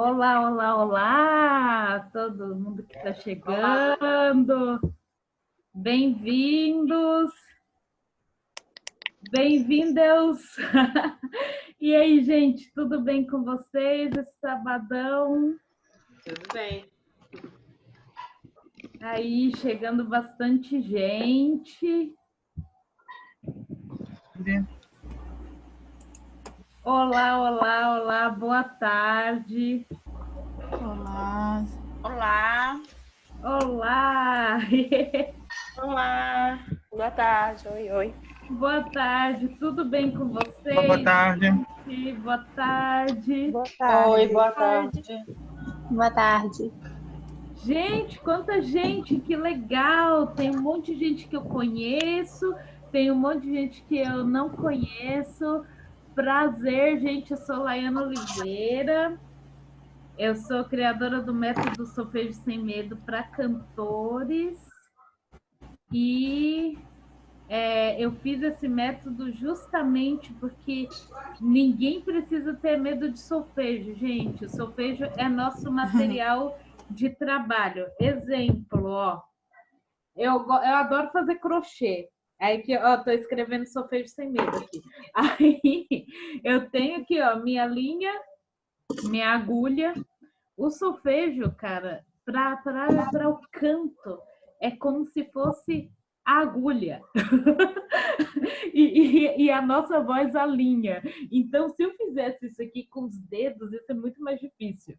Olá, olá, olá! Todo mundo que está chegando, bem-vindos, bem-vindos! E aí, gente, tudo bem com vocês esse sabadão? Tudo bem. Aí, chegando bastante gente. Olá, olá, olá, boa tarde. Olá. Olá. Olá! Olá. Boa tarde. Oi, oi. Boa tarde, tudo bem com vocês? Boa tarde. Boa tarde. Boa tarde. Oi, boa tarde. Boa tarde. Gente, quanta gente, que legal! Tem um monte de gente que eu conheço, tem um monte de gente que eu não conheço. Prazer, gente, eu sou Laiana Oliveira, eu sou criadora do método Solfejo Sem Medo para cantores e eu fiz esse método justamente porque ninguém precisa ter medo de solfejo, gente. O solfejo é nosso material de trabalho. Exemplo, ó. Eu adoro fazer crochê. Aí que, ó, tô escrevendo solfejo sem medo aqui. Aí eu tenho aqui, ó, minha linha, minha agulha. O solfejo, cara, para o canto, é como se fosse a agulha. E a nossa voz alinha. Então, se eu fizesse isso aqui com os dedos, isso é muito mais difícil.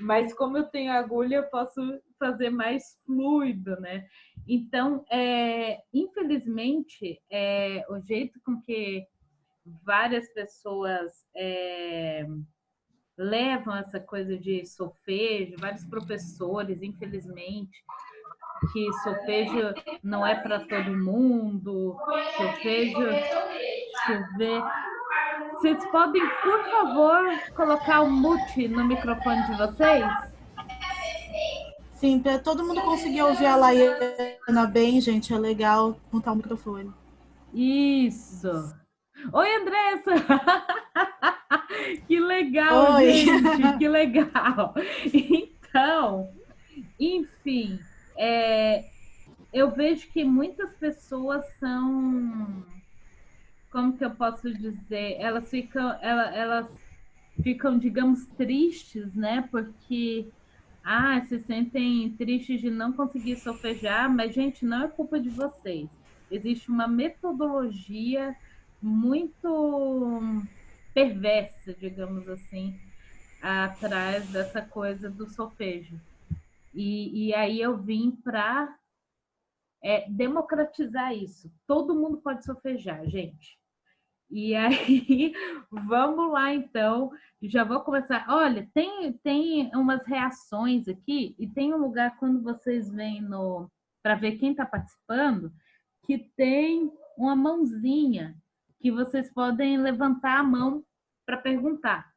Mas como eu tenho agulha, eu posso fazer mais fluido, né? Então, infelizmente, o jeito com que várias pessoas levam essa coisa de solfejo, vários professores, infelizmente, que solfejo não é para todo mundo, solfejo, deixa eu ver. Vocês podem, por favor, colocar o mute no microfone de vocês? Sim, para todo mundo conseguir ouvir a Laiana bem, gente, é legal montar o microfone. Isso. Oi, Andressa! Que legal, Oi. gente, que legal. Então, enfim, eu vejo que muitas pessoas são, como que eu posso dizer, elas ficam, digamos, tristes, né? Porque se sentem tristes de não conseguir solfejar, mas, gente, não é culpa de vocês. Existe uma metodologia muito perversa, digamos assim, atrás dessa coisa do solfejo. E aí eu vim para democratizar isso. Todo mundo pode solfejar, gente. E aí, vamos lá então. Já vou começar. Olha, tem umas reações aqui, e tem um lugar quando vocês vêm no para ver quem está participando, que tem uma mãozinha que vocês podem levantar a mão para perguntar.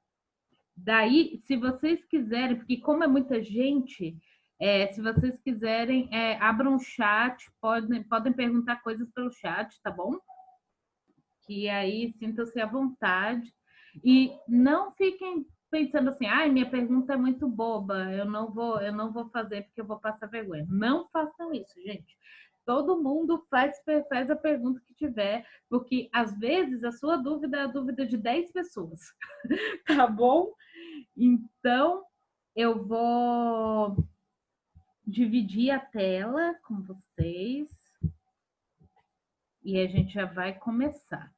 Daí, se vocês quiserem, porque como é muita gente, se vocês quiserem, abram um chat, podem perguntar coisas pelo chat, tá bom? Que aí sintam-se à vontade e não fiquem pensando assim, minha pergunta é muito boba, eu não vou fazer porque eu vou passar vergonha. Não façam isso, gente. Todo mundo faz a pergunta que tiver, porque às vezes a sua dúvida é a dúvida de 10 pessoas, tá bom? Então, eu vou dividir a tela com vocês e a gente já vai começar.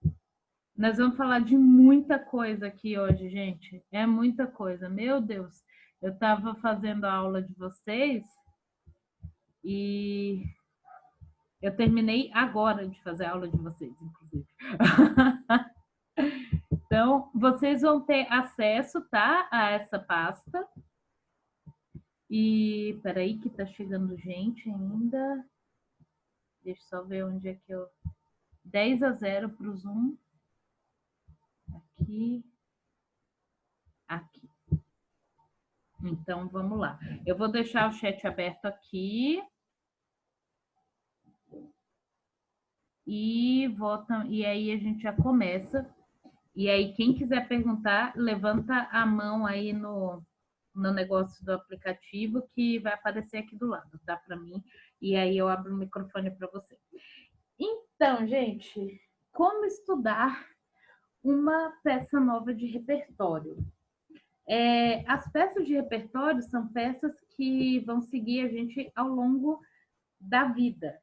Nós vamos falar de muita coisa aqui hoje, gente. É muita coisa. Meu Deus, eu estava fazendo a aula de vocês e eu terminei agora de fazer a aula de vocês, inclusive. Então, vocês vão ter acesso, tá, a essa pasta. E peraí que tá chegando gente ainda. Deixa eu só ver onde é que eu... 10-0 para o Zoom. Aqui. Aqui. Então, vamos lá. Eu vou deixar o chat aberto aqui. E aí a gente já começa. E aí, quem quiser perguntar, levanta a mão aí no no negócio do aplicativo que vai aparecer aqui do lado, tá? Para mim. E aí eu abro o microfone para você. Então, gente, como estudar uma peça nova de repertório? As peças de repertório são peças que vão seguir a gente ao longo da vida.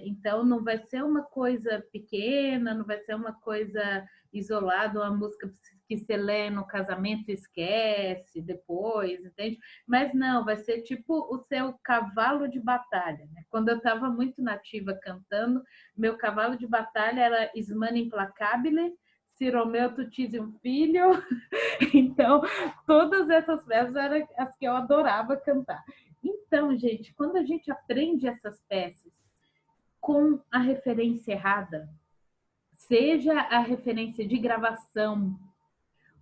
Então, não vai ser uma coisa pequena, não vai ser uma coisa isolada, uma música que você lê no casamento e esquece depois, entende? Mas não, vai ser tipo o seu cavalo de batalha, né? Quando eu estava muito nativa cantando, meu cavalo de batalha era Smane Implacabile, Se Romeu tu tis um filho. Então, todas essas peças eram as que eu adorava cantar. Então, gente, quando a gente aprende essas peças com a referência errada, seja a referência de gravação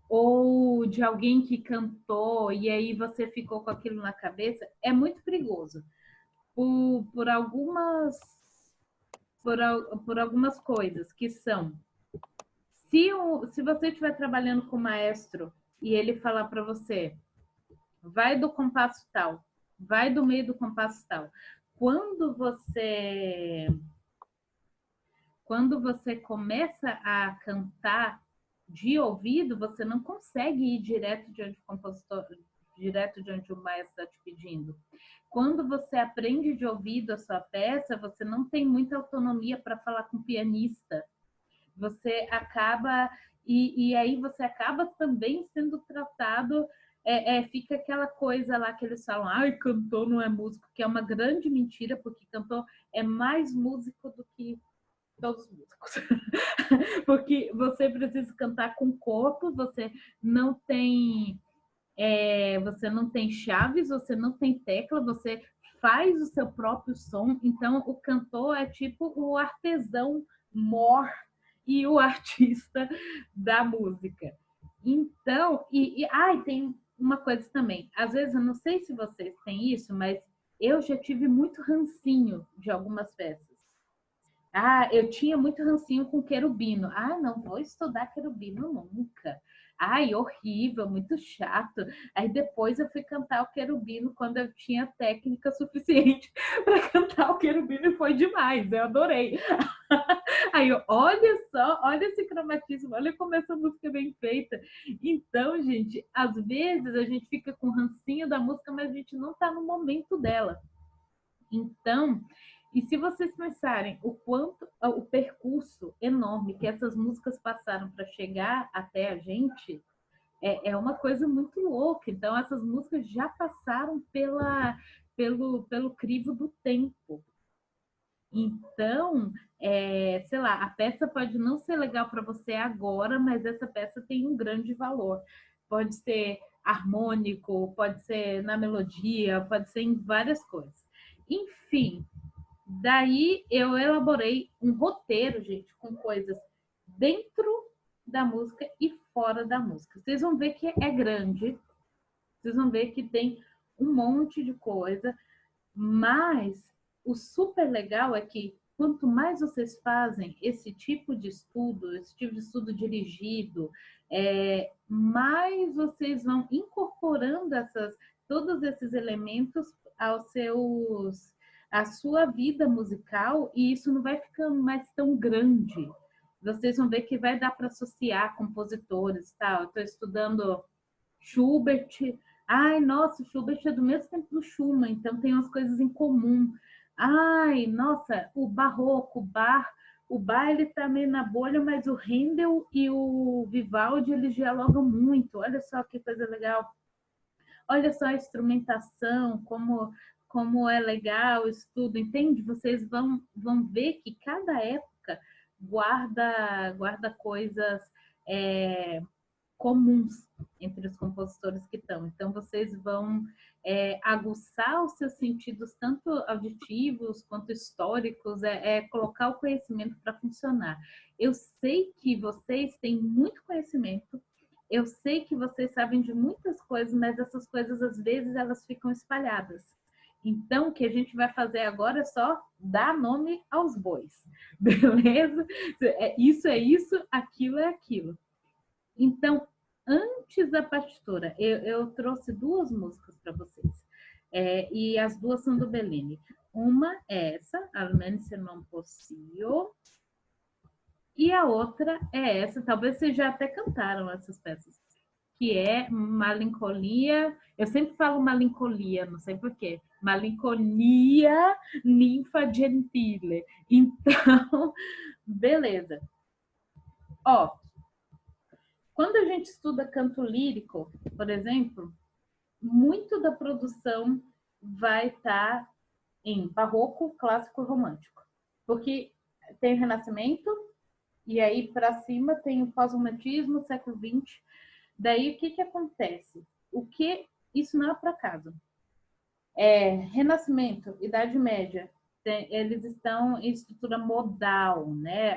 ou de alguém que cantou e aí você ficou com aquilo na cabeça, é muito perigoso. Por algumas coisas que são... Se você estiver trabalhando com o maestro e ele falar para você, vai do compasso tal, vai do meio do compasso tal. Quando você começa a cantar de ouvido, você não consegue ir direto de onde o maestro está te pedindo. Quando você aprende de ouvido a sua peça, você não tem muita autonomia para falar com o pianista. Você acaba... E aí você acaba também sendo tratado... fica aquela coisa lá que eles falam, ai, cantor não é músico, que é uma grande mentira, porque cantor é mais músico do que todos os músicos. Porque você precisa cantar com o corpo, você não tem chaves, você não tem tecla, você faz o seu próprio som. Então, o cantor é tipo o artesão mor e o artista da música. Então, tem uma coisa também. Às vezes, eu não sei se vocês têm isso, mas eu já tive muito rancinho de algumas peças. Eu tinha muito rancinho com querubino. Não vou estudar querubino nunca. Horrível, muito chato. Aí depois eu fui cantar o querubino quando eu tinha técnica suficiente para cantar o querubino e foi demais, eu adorei. Aí olha só, olha esse cromatismo, olha como essa música é bem feita. Então, gente, às vezes a gente fica com rancinho da música, mas a gente não está no momento dela. Então, e se vocês pensarem o percurso enorme que essas músicas passaram para chegar até a gente, é uma coisa muito louca. Então, essas músicas já passaram pelo crivo do tempo. Então, sei lá, a peça pode não ser legal para você agora, mas essa peça tem um grande valor. Pode ser harmônico, pode ser na melodia, pode ser em várias coisas. Enfim, daí eu elaborei um roteiro, gente, com coisas dentro da música e fora da música. Vocês vão ver que é grande, vocês vão ver que tem um monte de coisa, mas o super legal é que quanto mais vocês fazem esse tipo de estudo dirigido, mais vocês vão incorporando todos esses elementos à sua vida musical, e isso não vai ficando mais tão grande. Vocês vão ver que vai dar para associar compositores, tá? Eu estou estudando Schubert. Nossa, o Schubert é do mesmo tempo do Schumann, então tem umas coisas em comum. Nossa, o barroco, o Bach, ele tá meio na bolha, mas o Handel e o Vivaldi, eles dialogam muito. Olha só que coisa legal. Olha só a instrumentação, como é legal o estudo, entende? Vocês vão ver que cada época guarda coisas comuns entre os compositores que estão. Então, vocês vão aguçar os seus sentidos, tanto auditivos quanto históricos, colocar o conhecimento para funcionar. Eu sei que vocês têm muito conhecimento, eu sei que vocês sabem de muitas coisas, mas essas coisas, às vezes, elas ficam espalhadas. Então, o que a gente vai fazer agora é só dar nome aos bois, beleza? Isso é isso, aquilo é aquilo. Então, antes da partitura. Eu trouxe duas músicas para vocês. E as duas são do Bellini. Uma é essa, Almeno se non poss'io, e a outra é essa, talvez vocês já até cantaram essas peças, que é Malinconia. Eu sempre falo Malinconia, não sei porquê. Malinconia Ninfa Gentile. Então, beleza. Ó, quando a gente estuda canto lírico, por exemplo, muito da produção vai estar em barroco, clássico e romântico. Porque tem o Renascimento, e aí para cima tem o pós-romantismo, século XX. Daí o que acontece? Isso não é por acaso. Renascimento, Idade Média, eles estão em estrutura modal, né?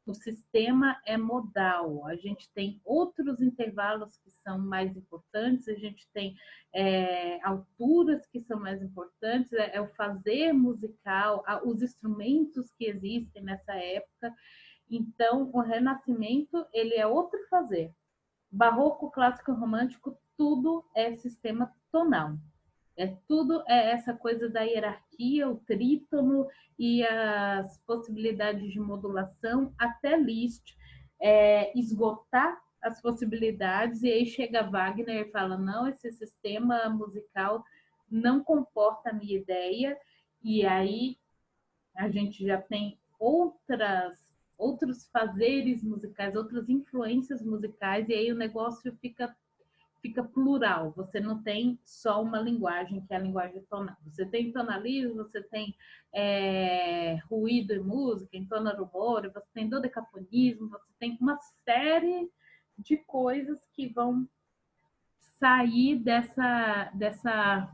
O sistema é modal. A gente tem outros intervalos que são mais importantes, a gente tem alturas que são mais importantes, o fazer musical, os instrumentos que existem nessa época. Então, o Renascimento, ele é outro fazer. Barroco, clássico e romântico, tudo é sistema tonal. Tudo é essa coisa da hierarquia, o trítono e as possibilidades de modulação, até Liszt esgotar as possibilidades, e aí chega Wagner e fala, não, esse sistema musical não comporta a minha ideia, e aí a gente já tem outros fazeres musicais, outras influências musicais, e aí o negócio fica plural. Você não tem só uma linguagem, que é a linguagem tonal. Você tem tonalismo, você tem ruído e música, entona rumor, você tem dodecafonismo, você tem uma série de coisas que vão sair dessa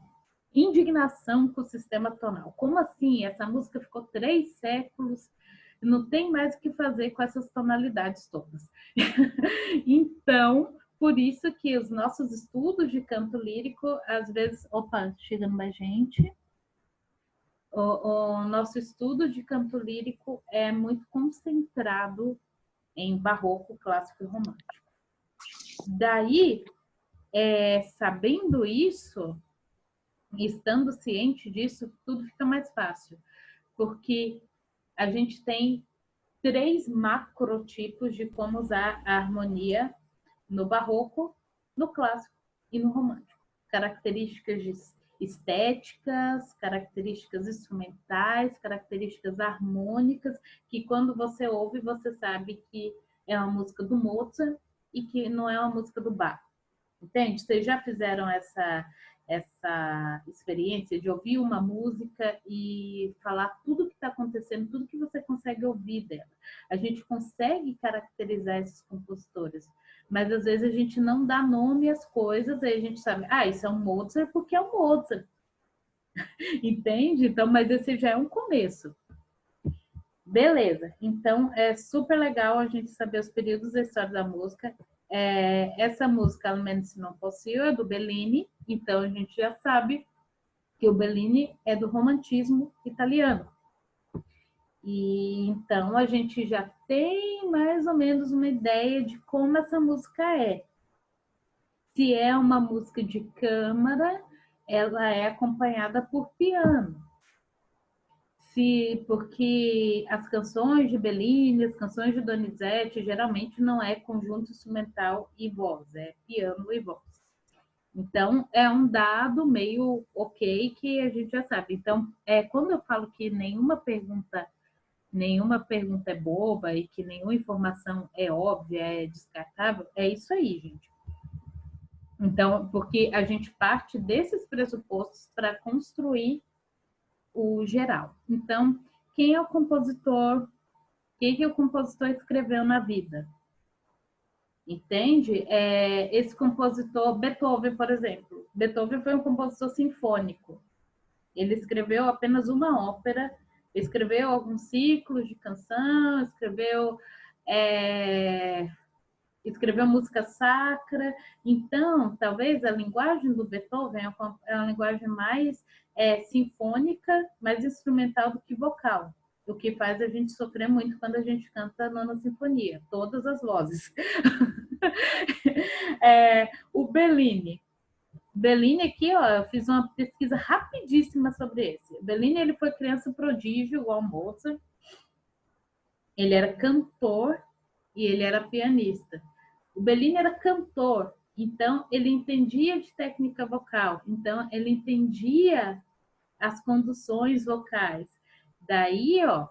indignação com o sistema tonal. Como assim? Essa música ficou 3 séculos, não tem mais o que fazer com essas tonalidades todas. Então, por isso que os nossos estudos de canto lírico, às vezes... Opa, chegando mais gente. O nosso estudo de canto lírico é muito concentrado em barroco, clássico e romântico. Daí, sabendo isso, estando ciente disso, tudo fica mais fácil. Porque a gente tem 3 macrotipos de como usar a harmonia no barroco, no clássico e no romântico. Características estéticas, características instrumentais, características harmônicas, que quando você ouve, você sabe que é uma música do Mozart e que não é uma música do Bach. Entende? Vocês já fizeram essa experiência de ouvir uma música e falar tudo o que está acontecendo, tudo que você consegue ouvir dela. A gente consegue caracterizar esses compositores, mas às vezes a gente não dá nome às coisas, aí a gente sabe, isso é um Mozart porque é um Mozart. Entende? Então, mas esse já é um começo. Beleza. Então, é super legal a gente saber os períodos da história da música. Essa música, Almeno se non poss'io, é do Bellini, então a gente já sabe que o Bellini é do romantismo italiano. E então a gente já tem mais ou menos uma ideia de como essa música é. Se é uma música de câmara, ela é acompanhada por piano. Porque as canções de Bellini, as canções de Donizetti, geralmente não é conjunto instrumental e voz, é piano e voz. Então, é um dado meio ok que a gente já sabe. Então, quando eu falo que nenhuma pergunta é boba e que nenhuma informação é óbvia, é descartável, é isso aí, gente. Então, porque a gente parte desses pressupostos para construir o geral. Então, quem é o compositor? O que o compositor escreveu na vida? Entende? Esse compositor, Beethoven, por exemplo. Beethoven foi um compositor sinfônico. Ele escreveu apenas uma ópera, escreveu alguns ciclos de canção, escreveu música sacra. Então, talvez a linguagem do Beethoven é uma linguagem mais sinfônica, mais instrumental do que vocal. O que faz a gente sofrer muito quando a gente canta a Nona Sinfonia, todas as vozes. O Bellini. Bellini aqui, ó, eu fiz uma pesquisa rapidíssima sobre esse. Bellini, ele foi criança prodígio, igual Mozart. Ele era cantor e ele era pianista. O Bellini era cantor, então ele entendia de técnica vocal, então ele entendia as conduções vocais. Daí, ó,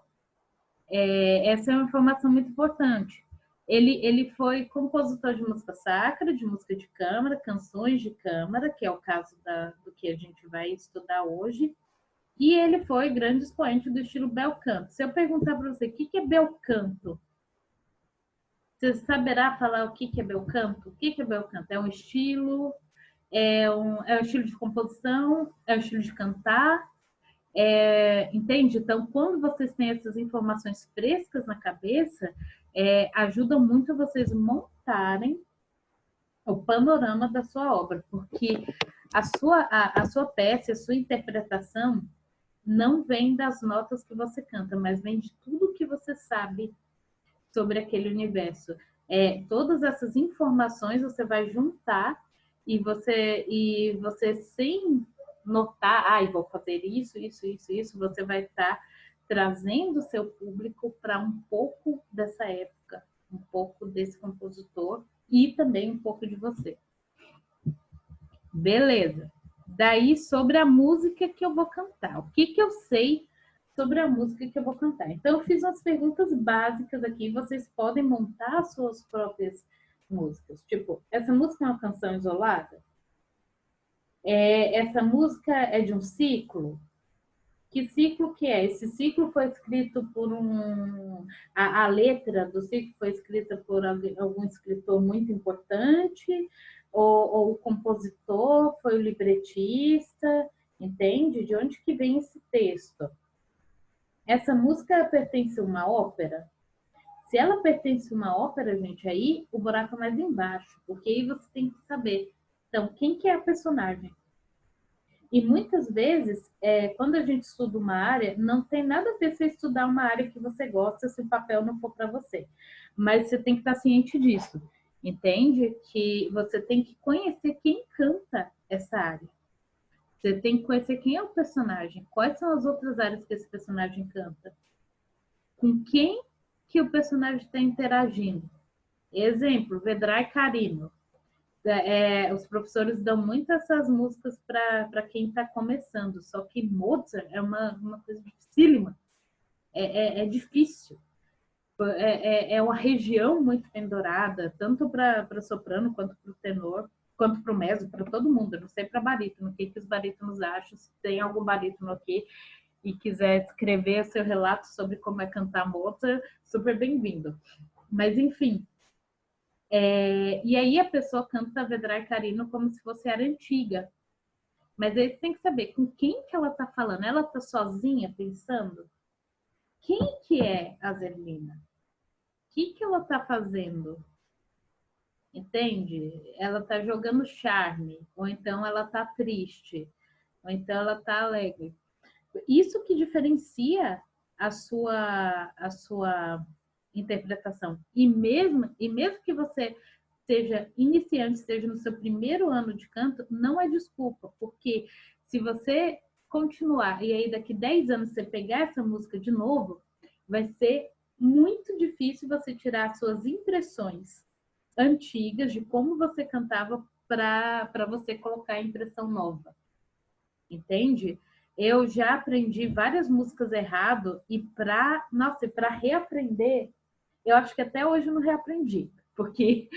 essa é uma informação muito importante. Ele foi compositor de música sacra, de música de câmara, canções de câmara, que é o caso do que a gente vai estudar hoje, e ele foi grande expoente do estilo bel canto. Se eu perguntar para você o que é bel canto, você saberá falar o que é bel canto? O que é bel canto? É um estilo, é um estilo de composição, é um estilo de cantar, entende? Então, quando vocês têm essas informações frescas na cabeça, ajuda muito vocês montarem o panorama da sua obra, porque a sua peça, a sua interpretação não vem das notas que você canta, mas vem de tudo que você sabe sobre aquele universo. Todas essas informações você vai juntar e você sem notar, vou fazer isso, você vai estar trazendo o seu público para um pouco dessa época, um pouco desse compositor e também um pouco de você. Beleza. Daí, sobre a música que eu vou cantar. O que eu sei sobre a música que eu vou cantar? Então, eu fiz umas perguntas básicas aqui. Vocês podem montar as suas próprias músicas. Tipo, essa música é uma canção isolada? Essa música é de um ciclo? Que ciclo que é? Esse ciclo foi escrito por a letra do ciclo foi escrita por algum escritor muito importante? Ou o compositor foi o libretista? Entende? De onde que vem esse texto? Essa música pertence a uma ópera? Se ela pertence a uma ópera, gente, aí o buraco é mais embaixo, porque aí você tem que saber. Então, quem que é a personagem? E muitas vezes, quando a gente estuda uma área, não tem nada a ver você estudar uma área que você gosta se o papel não for para você. Mas você tem que estar ciente disso. Entende? Que você tem que conhecer quem canta essa área. Você tem que conhecer quem é o personagem. Quais são as outras áreas que esse personagem canta. Com quem que o personagem está interagindo. Exemplo, Vedrai Carino. Os professores dão muito essas músicas para quem está começando, só que Mozart é uma coisa dificílima, é difícil, é uma região muito pendurada, tanto para soprano, quanto para o tenor, quanto para o mezzo, para todo mundo. Eu não sei para barítono, o que os barítonos acham, se tem algum barítono aqui e quiser escrever seu relato sobre como é cantar Mozart, super bem-vindo. Mas, enfim... e aí a pessoa canta Vedrai Carino como se fosse era antiga. Mas aí você tem que saber com quem que ela está falando. Ela está sozinha pensando? Quem que é a Zerlina? O que ela está fazendo? Entende? Ela está jogando charme. Ou então ela está triste. Ou então ela está alegre. Isso que diferencia a sua interpretação. E mesmo que você seja iniciante, esteja no seu primeiro ano de canto, não é desculpa, porque se você continuar e aí daqui 10 anos você pegar essa música de novo, vai ser muito difícil você tirar suas impressões antigas de como você cantava para você colocar a impressão nova. Entende? Eu já aprendi várias músicas errado e para reaprender, eu acho que até hoje eu não reaprendi, porque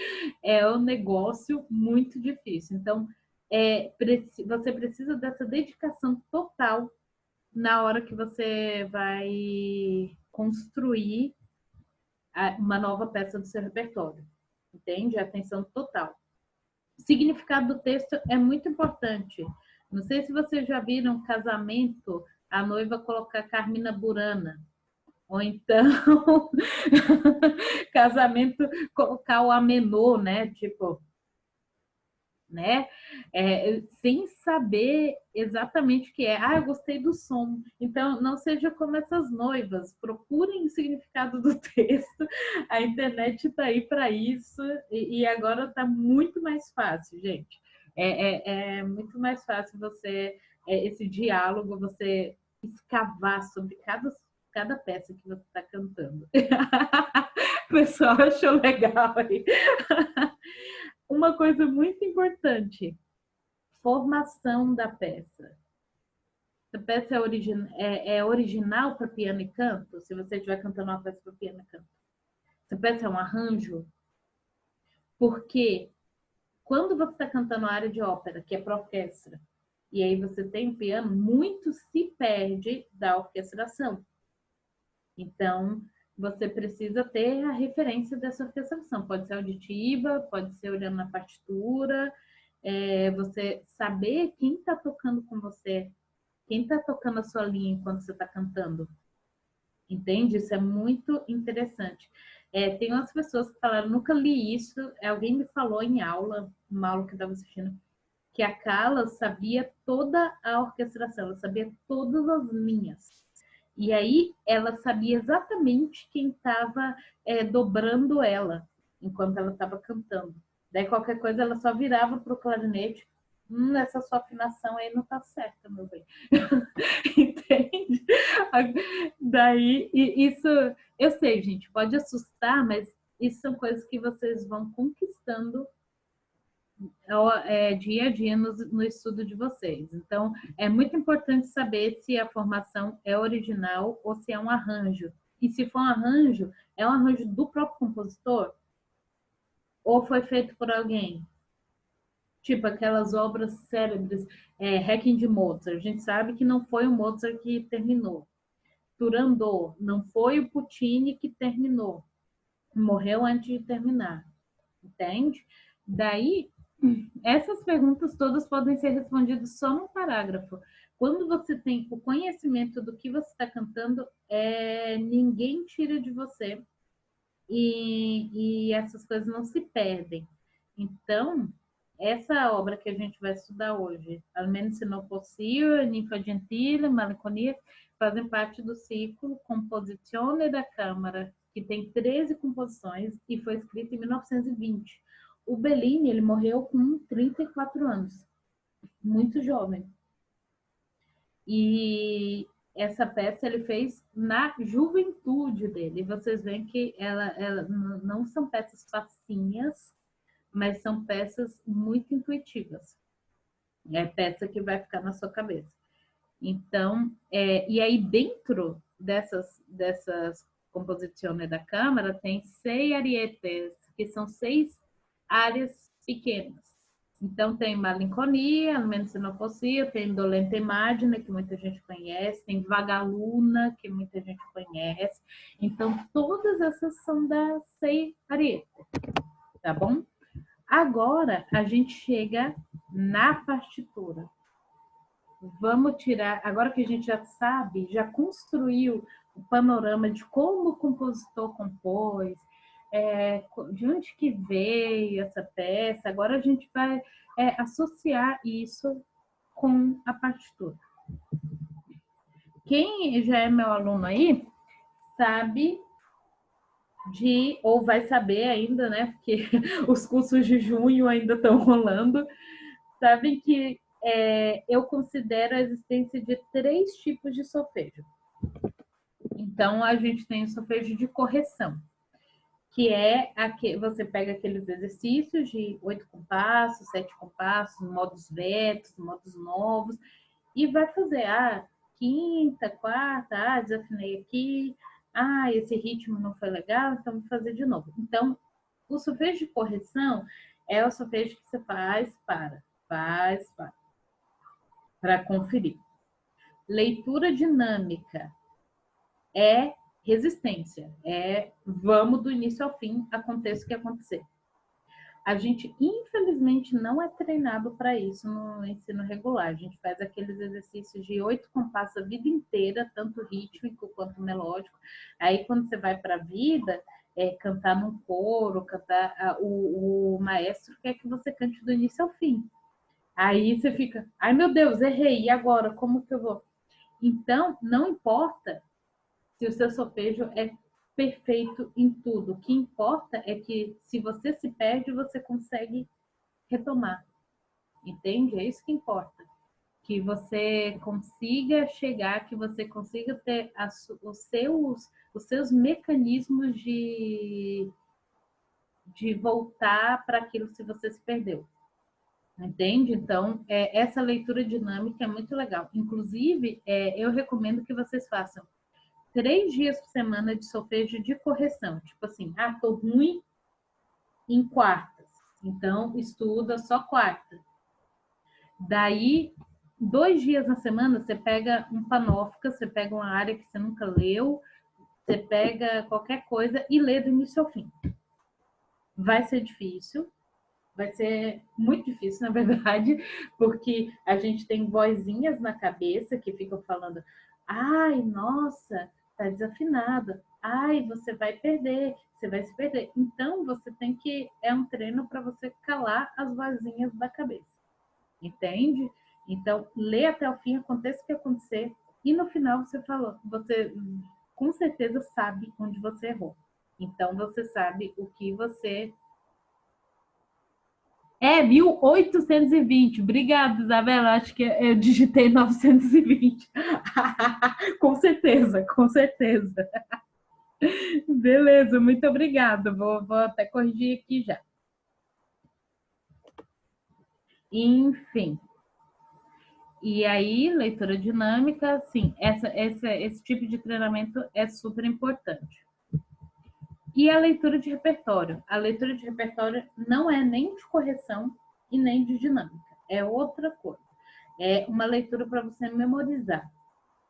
é um negócio muito difícil. Então, você precisa dessa dedicação total na hora que você vai construir uma nova peça do seu repertório. Entende? Atenção total. O significado do texto é muito importante. Não sei se vocês já viram casamento, a noiva colocar Carmina Burana. Ou então, casamento, colocar o Amenô, né? Tipo, né? Sem saber exatamente o que é. Eu gostei do som. Então, não seja como essas noivas. Procurem o significado do texto A internet está aí para isso e agora está muito mais fácil, gente. É muito mais fácil você, esse diálogo, você escavar sobre cada peça que você está cantando. O pessoal achou legal aí. Uma coisa muito importante, formação da peça. Essa peça é original para piano e canto? Se você estiver cantando uma peça para piano e canto. Essa peça é um arranjo? Porque quando você está cantando a área de ópera, que é para orquestra, e aí você tem um piano, muito se perde da orquestração. Então, você precisa ter a referência dessa orquestração. Pode ser auditiva, pode ser olhando na partitura, você saber quem está tocando com você, quem está tocando a sua linha enquanto você está cantando. Entende? Isso é muito interessante. Tem umas pessoas que falaram, nunca li isso, alguém me falou em aula, uma aula que eu estava assistindo, que a Carla sabia toda a orquestração, ela sabia todas as linhas. E aí ela sabia exatamente quem estava dobrando ela, enquanto ela estava cantando. Daí qualquer coisa ela só virava para o clarinete, essa sua afinação aí não tá certa, meu bem. Entende? Daí, isso, eu sei, gente, pode assustar, mas isso são coisas que vocês vão conquistando dia a dia no estudo de vocês. Então, é muito importante saber se a formação é original ou se é um arranjo. E se for um arranjo, é um arranjo do próprio compositor? Ou foi feito por alguém? Tipo aquelas obras célebres, Requiem de Mozart. A gente sabe que não foi o Mozart que terminou. Turandot, não foi o Puccini que terminou. Morreu antes de terminar. Entende? Daí, essas perguntas todas podem ser respondidas só num parágrafo. Quando você tem o conhecimento do que você está cantando, ninguém tira de você e essas coisas não se perdem. Então, essa obra que a gente vai estudar hoje, Almeno se non possibile, Ninfa Gentile, Malinconia, fazem parte do ciclo Composizione da Câmara, que tem 13 composições e foi escrito em 1920. O Bellini, ele morreu com 34 anos, muito jovem. E essa peça ele fez na juventude dele. E vocês veem que ela não são peças facinhas, mas são peças muito intuitivas. É peça que vai ficar na sua cabeça. Então, e aí dentro dessas composições da Câmara tem 6 arietes, que são 6 áreas pequenas. Então tem Malinconia, Almeno se non possibile, tem Dolente Immagine, que muita gente conhece, tem Vagaluna, que muita gente conhece. Então todas essas são das 6 arietes, tá bom? Agora a gente chega na partitura. Vamos tirar, agora que a gente já sabe, já construiu o panorama de como o compositor compôs, de onde que veio essa peça, agora a gente vai associar isso com a partitura. Quem já é meu aluno aí, sabe ou vai saber ainda, né, porque os cursos de junho ainda estão rolando, sabem que eu considero a existência de 3 tipos de solfejo. Então, a gente tem o solfejo de correção, que você pega aqueles exercícios de 8 compassos, 7 compassos, modos vetos, modos novos, e vai fazer quinta, quarta, desafinei aqui, esse ritmo não foi legal, então vou fazer de novo. Então, o solfejo de correção é o solfejo que você faz para conferir. Leitura dinâmica é resistência, vamos do início ao fim, aconteça o que acontecer. A gente, infelizmente, não é treinado para isso no ensino regular. A gente faz aqueles exercícios de 8 compassos a vida inteira, tanto rítmico quanto melódico. Aí, quando você vai para a vida, cantar num coro, o maestro quer que você cante do início ao fim. Aí você fica, ai meu Deus, errei, e agora? Como que eu vou? Então, não importa se o seu solfejo é perfeito em tudo. O que importa é que se você se perde, você consegue retomar. Entende? É isso que importa. Que você consiga chegar, que você consiga ter os seus mecanismos de voltar para aquilo se você se perdeu. Entende? Então, essa leitura dinâmica é muito legal. Inclusive, eu recomendo que vocês façam 3 dias por semana de solfejo de correção. Tipo assim, tô ruim em quartas. Então, estuda só quarta. Daí, 2 dias na semana, você pega um panóptica, você pega uma área que você nunca leu, você pega qualquer coisa e lê do início ao fim. Vai ser difícil, vai ser muito difícil, na verdade, porque a gente tem vozinhas na cabeça que ficam falando: ai, nossa, tá desafinado, ai, você vai perder, você vai se perder. Então, você tem que... É um treino para você calar as vozinhas da cabeça. Entende? Então, lê até o fim, aconteça o que acontecer, e no final você com certeza sabe onde você errou. Então, você sabe o que você... 1820. Obrigada, Isabela. Acho que eu digitei 920. Com certeza, com certeza. Beleza, muito obrigada. Vou até corrigir aqui já. Enfim. E aí, leitura dinâmica, sim, esse tipo de treinamento é super importante. E a leitura de repertório. A leitura de repertório não é nem de correção e nem de dinâmica. É outra coisa. É uma leitura para você memorizar.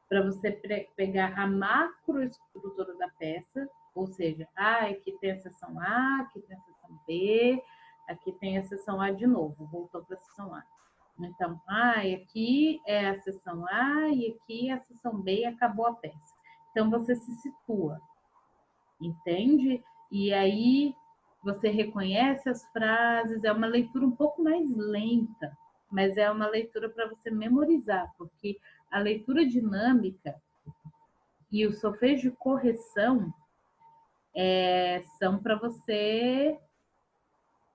Para você pegar a macroestrutura da peça, ou seja, aqui tem a seção A, aqui tem a seção B, aqui tem a seção A de novo, voltou para a seção A. Então, aqui é a seção A e aqui é a seção B e acabou a peça. Então, você se situa. Entende? E aí você reconhece as frases, é uma leitura um pouco mais lenta, mas é uma leitura para você memorizar, porque a leitura dinâmica e o solfejo de correção são para você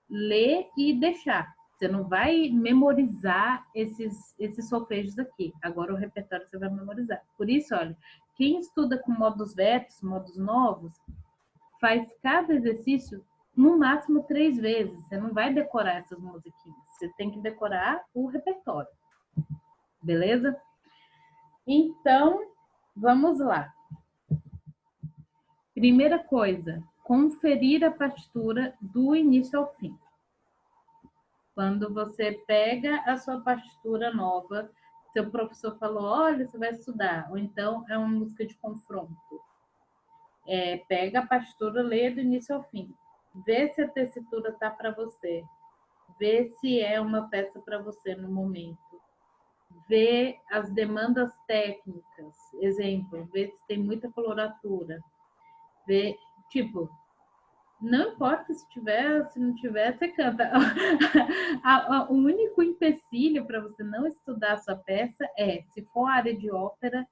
ler e deixar. Você não vai memorizar esses solfejos aqui. Agora o repertório você vai memorizar. Por isso, olha, quem estuda com modos vetos, modos novos, faz cada exercício no máximo 3 vezes. Você não vai decorar essas musiquinhas. Você tem que decorar o repertório. Beleza? Então, vamos lá. Primeira coisa, conferir a partitura do início ao fim. Quando você pega a sua partitura nova, seu professor falou, olha, você vai estudar. Ou então, é uma música de confronto. Pega a partitura, lê do início ao fim. Vê se a tessitura tá para você. Vê se é uma peça para você no momento. Vê as demandas técnicas. Exemplo, vê se tem muita coloratura. Vê, tipo, não importa se tiver, se não tiver, você canta. O único empecilho para você não estudar a sua peça se for área de ópera,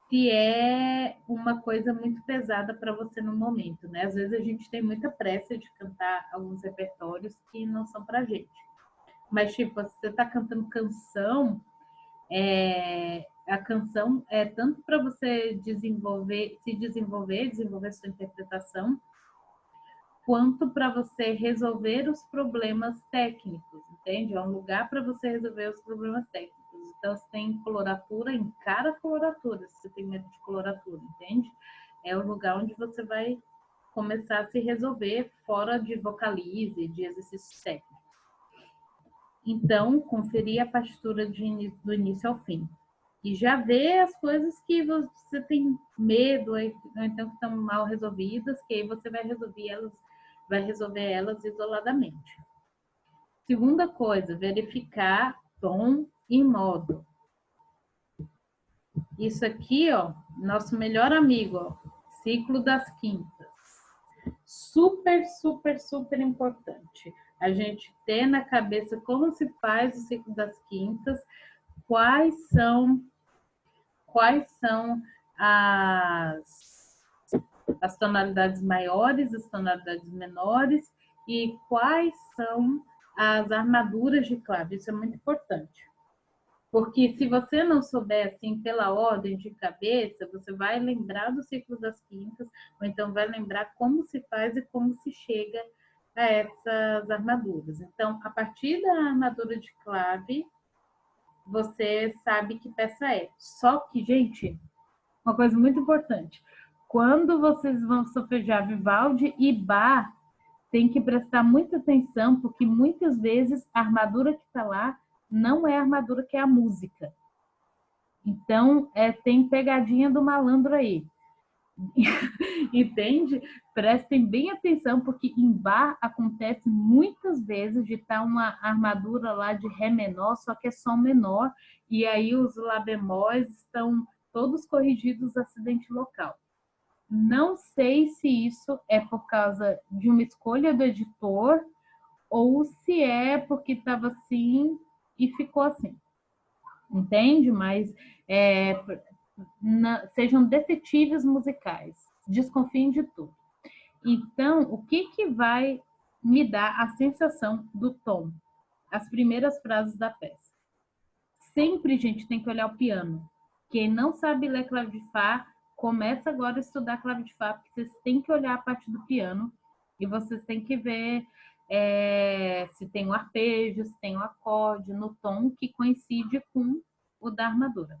se é uma coisa muito pesada para você no momento, né? Às vezes a gente tem muita pressa de cantar alguns repertórios que não são para gente. Mas, tipo, se você está cantando canção, a canção é tanto para você desenvolver sua interpretação, quanto para você resolver os problemas técnicos, entende? É um lugar para você resolver os problemas técnicos. Então, se tem coloratura, encara a coloratura, se você tem medo de coloratura, entende? É o lugar onde você vai começar a se resolver fora de vocalize, de exercícios técnicos. Então, conferir a partitura do início ao fim. E já ver as coisas que você tem medo, ou então que estão mal resolvidas, que aí você vai resolver elas isoladamente. Segunda coisa, verificar tom e modo. Isso aqui, ó, nosso melhor amigo, ó, ciclo das quintas. Super, super, super importante. A gente ter na cabeça como se faz o ciclo das quintas, quais são as tonalidades maiores, as tonalidades menores e quais são as armaduras de clave. Isso é muito importante. Porque se você não souber assim pela ordem de cabeça, você vai lembrar do ciclo das quintas, ou então vai lembrar como se faz e como se chega a essas armaduras. Então, a partir da armadura de clave, você sabe que peça é. Só que, gente, uma coisa muito importante. Quando vocês vão solfejar Vivaldi e Bach, tem que prestar muita atenção, porque muitas vezes a armadura que está lá não é a armadura que é a música. Então, tem pegadinha do malandro aí. Entende? Prestem bem atenção, porque em Bach acontece muitas vezes de estar uma armadura lá de Ré menor, só que é Sol menor, e aí os Lá bemóis estão todos corrigidos acidente local. Não sei se isso é por causa de uma escolha do editor ou se é porque estava assim e ficou assim. Entende? Mas sejam detetives musicais. Desconfiem de tudo. Então, o que vai me dar a sensação do tom? As primeiras frases da peça. Sempre, gente, tem que olhar o piano. Quem não sabe ler clave de Fá, começa agora a estudar clave de Fá, porque vocês têm que olhar a parte do piano e vocês têm que ver se tem um arpejo, se tem um acorde no tom que coincide com o da armadura.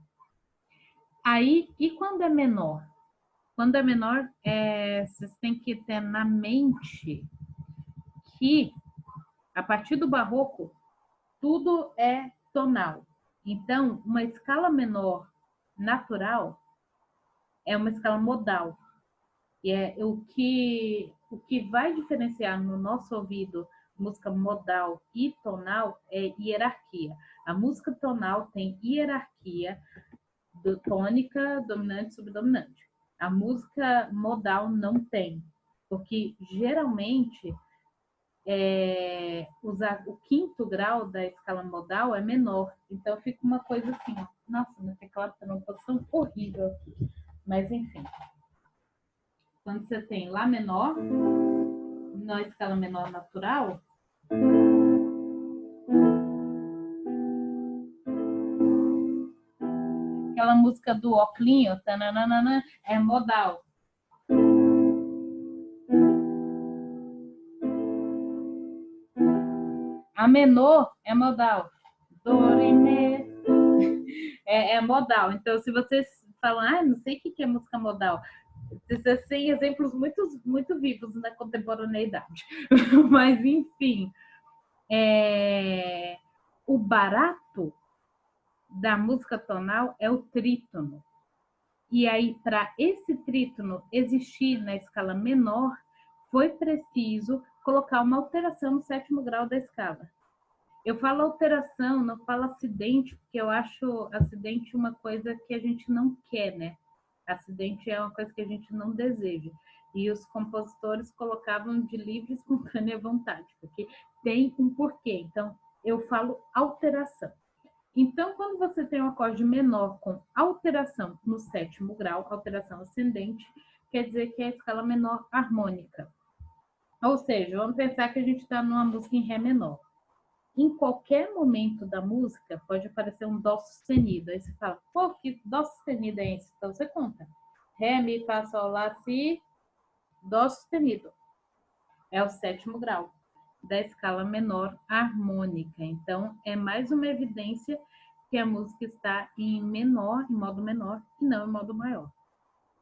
Aí, e quando é menor? Quando é menor, vocês têm que ter na mente que, a partir do barroco, tudo é tonal. Então, uma escala menor natural é uma escala modal. E o que vai diferenciar no nosso ouvido música modal e tonal é hierarquia. A música tonal tem hierarquia tônica, dominante, subdominante. A música modal não tem, porque geralmente usar o quinto grau da escala modal é menor. Então fica uma coisa assim, ó. Nossa, meu teclado está numa posição horrível aqui. Mas enfim. Quando você tem Lá menor, na escala menor natural, aquela música do Oclinho, tananana, é modal. A menor é modal. Do, re, mi. É modal. Então, se vocês falam, não sei o que é música modal, vocês têm exemplos muito vivos na contemporaneidade. Mas, enfim, o barato da música tonal é o trítono. E aí, para esse trítono existir na escala menor, foi preciso colocar uma alteração no sétimo grau da escala. Eu falo alteração, não falo acidente, porque eu acho acidente uma coisa que a gente não quer, né? Acidente é uma coisa que a gente não deseja. E os compositores colocavam de livre e espontânea vontade, porque tem um porquê. Então, eu falo alteração. Então, quando você tem um acorde menor com alteração no sétimo grau, alteração ascendente, quer dizer que é a escala menor harmônica. Ou seja, vamos pensar que a gente está numa música em Ré menor. Em qualquer momento da música, pode aparecer um Dó sustenido. Aí você fala, pô, que Dó sustenido é esse? Então você conta. Ré, Mi, Fá, Sol, Lá, Si, Dó sustenido. É o sétimo grau da escala menor harmônica. Então, é mais uma evidência que a música está em menor, em modo menor, e não em modo maior.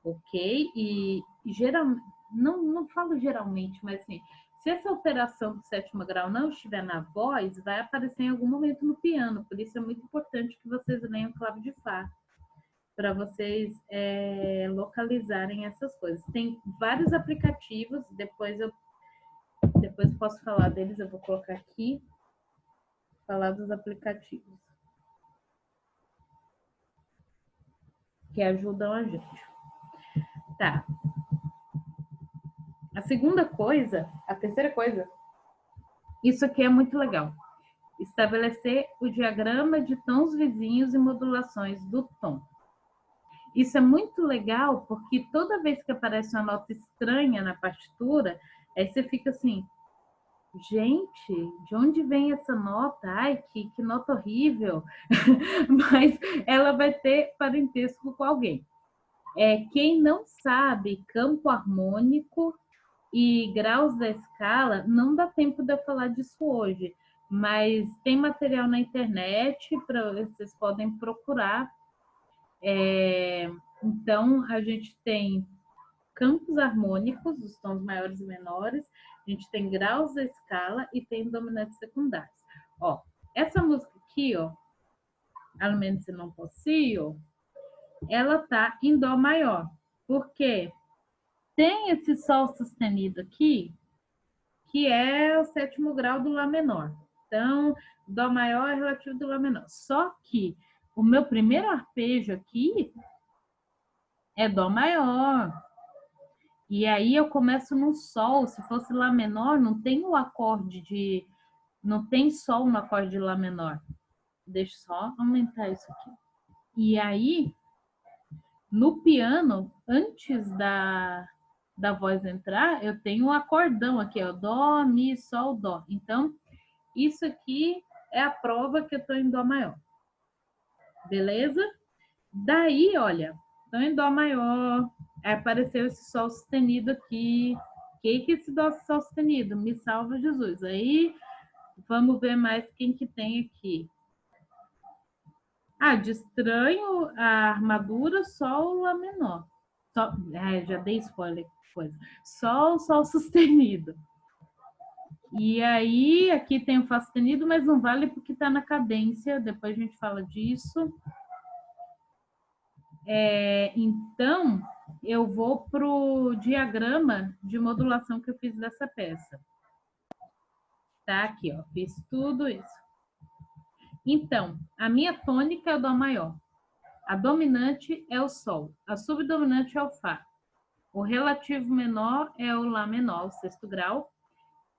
Ok? E geralmente, não falo geralmente, mas assim, se essa alteração do sétimo grau não estiver na voz, vai aparecer em algum momento no piano. Por isso é muito importante que vocês leiam clave de Fá, para vocês localizarem essas coisas. Tem vários aplicativos, depois posso falar deles, eu vou colocar aqui, falar dos aplicativos que ajudam a gente. Tá. A terceira coisa, isso aqui é muito legal. Estabelecer o diagrama de tons vizinhos e modulações do tom. Isso é muito legal, porque toda vez que aparece uma nota estranha na partitura, aí você fica assim, gente, de onde vem essa nota? Ai, que nota horrível. Mas ela vai ter parentesco com alguém. Quem não sabe campo harmônico e graus da escala, não dá tempo de eu falar disso hoje, mas tem material na internet, vocês podem procurar. Então, a gente tem campos harmônicos, os tons maiores e menores, a gente tem graus da escala e tem dominantes secundários. Ó, essa música aqui, ó, Almeno Se Não Possível, ela tá em dó maior. Por quê? Tem esse sol sustenido aqui, que é o 7º grau do lá menor. Então, dó maior é relativo do lá menor. Só que o meu primeiro arpejo aqui é dó maior. E aí eu começo no sol. Se fosse lá menor, não tem o acorde de... Não tem sol no acorde de lá menor. Deixa eu só aumentar isso aqui. E aí, no piano, antes da voz entrar, eu tenho um acordão aqui, ó, dó, mi, sol, dó. Então, isso aqui é a prova que eu tô em dó maior. Beleza? Daí, olha, tô em dó maior, apareceu esse sol sustenido aqui. O que é esse dó sol sustenido? Me salva, Jesus. Aí, vamos ver mais quem que tem aqui. De estranho, a armadura, sol, lá menor. Sol, já dei spoiler, coisa. Sol sustenido. E aí, aqui tem o Fá sustenido, mas não vale porque está na cadência, depois a gente fala disso. Então, eu vou para o diagrama de modulação que eu fiz dessa peça. Tá aqui, ó, fiz tudo isso. Então, a minha tônica é o dó maior. A dominante é o sol. A subdominante é o fá. O relativo menor é o lá menor, o 6º grau.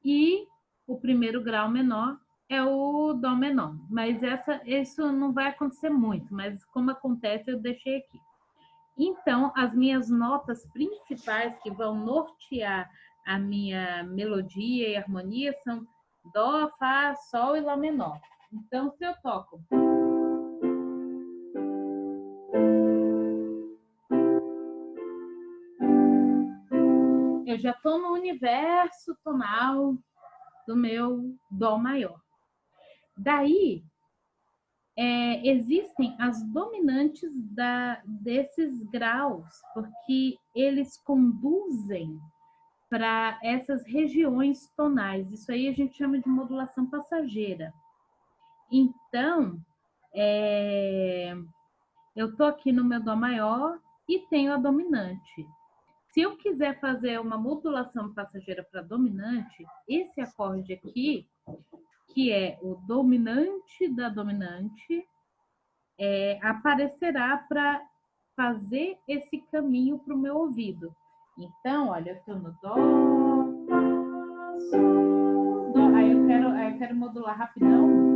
E o 1º grau menor é o dó menor. Mas isso não vai acontecer muito, mas como acontece, eu deixei aqui. Então, as minhas notas principais que vão nortear a minha melodia e harmonia são dó, fá, sol e lá menor. Então, se eu toco... Eu já estou no universo tonal do meu dó maior. Daí, existem as dominantes desses graus, porque eles conduzem para essas regiões tonais. Isso aí a gente chama de modulação passageira. Então, eu estou aqui no meu dó maior e tenho a dominante. Se eu quiser fazer uma modulação passageira para dominante, esse acorde aqui, que é o dominante da dominante, aparecerá para fazer esse caminho para o meu ouvido. Então, olha, eu estou no dó, fá, sol, dó. Aí eu quero modular rapidão.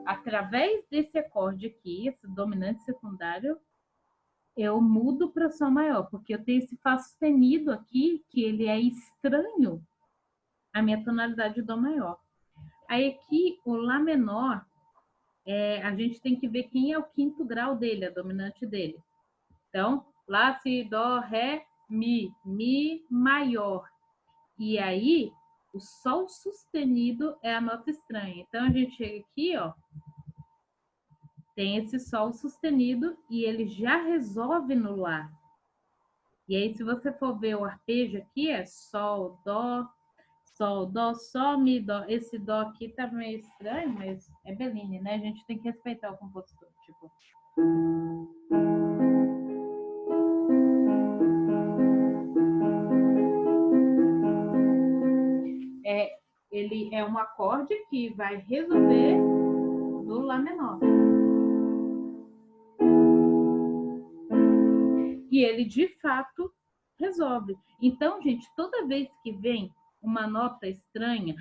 Através desse acorde aqui, esse dominante secundário, eu mudo para sol maior, porque eu tenho esse fá sustenido aqui, que ele é estranho à minha tonalidade de dó maior. Aí aqui, o lá menor, a gente tem que ver quem é o 5º grau dele, a dominante dele. Então, lá, si, dó, ré, mi maior. E aí, o sol sustenido é a nota estranha. Então, a gente chega aqui, ó, tem esse sol sustenido e ele já resolve no lá. E aí, se você for ver o arpejo aqui, é sol, dó, sol, mi, dó. Esse dó aqui tá meio estranho, mas é Bellini, né? A gente tem que respeitar o compositor, tipo... Ele é um acorde que vai resolver no lá menor. E ele, de fato, resolve. Então, gente, toda vez que vem uma nota estranha...